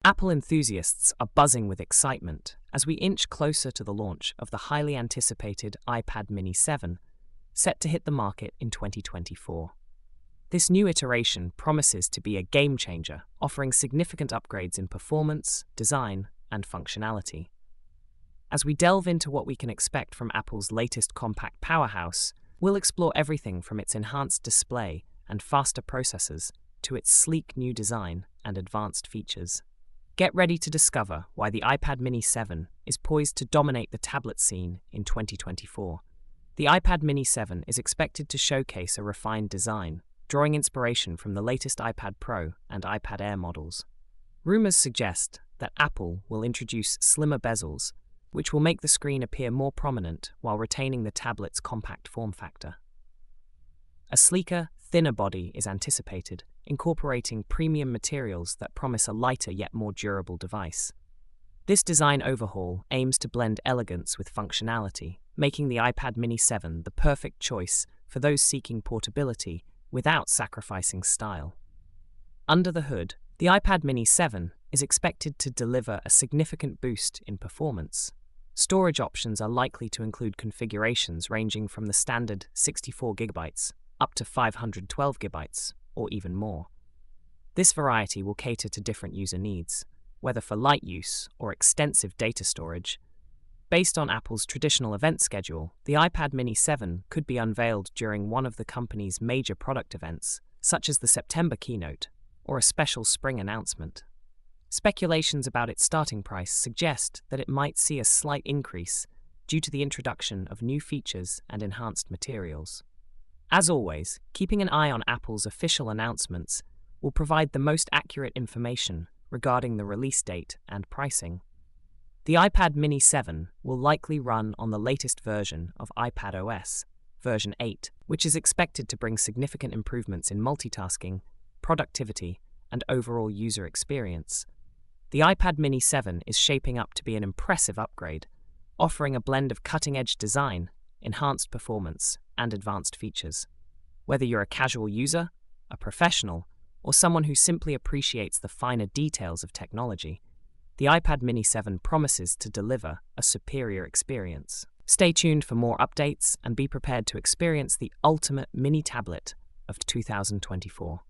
Apple enthusiasts are buzzing with excitement as we inch closer to the launch of the highly anticipated iPad mini 7, set to hit the market in 2024. This new iteration promises to be a game changer, offering significant upgrades in performance, design, and functionality. As we delve into what we can expect from Apple's latest compact powerhouse, we'll explore everything from its enhanced display and faster processors to its sleek new design and advanced features. Get ready to discover why the iPad mini 7 is poised to dominate the tablet scene in 2024. The iPad mini 7 is expected to showcase a refined design, drawing inspiration from the latest iPad Pro and iPad Air models. Rumors suggest that Apple will introduce slimmer bezels, which will make the screen appear more prominent while retaining the tablet's compact form factor. A sleeker, thinner body is anticipated, incorporating premium materials that promise a lighter yet more durable device. This design overhaul aims to blend elegance with functionality, making the iPad mini 7 the perfect choice for those seeking portability without sacrificing style. Under the hood, the iPad mini 7 is expected to deliver a significant boost in performance. Storage options are likely to include configurations ranging from the standard 64GB up to 512GB, or even more. This variety will cater to different user needs, whether for light use or extensive data storage. Based on Apple's traditional event schedule, the iPad mini 7 could be unveiled during one of the company's major product events, such as the September keynote or a special spring announcement. Speculations about its starting price suggest that it might see a slight increase due to the introduction of new features and enhanced materials. As always, keeping an eye on Apple's official announcements will provide the most accurate information regarding the release date and pricing. The iPad mini 7 will likely run on the latest version of iPadOS, version 8, which is expected to bring significant improvements in multitasking, productivity, and overall user experience. The iPad mini 7 is shaping up to be an impressive upgrade, offering a blend of cutting-edge design, enhanced performance, and advanced features. Whether you're a casual user, a professional, or someone who simply appreciates the finer details of technology, the iPad mini 7 promises to deliver a superior experience. Stay tuned for more updates and be prepared to experience the ultimate mini tablet of 2024.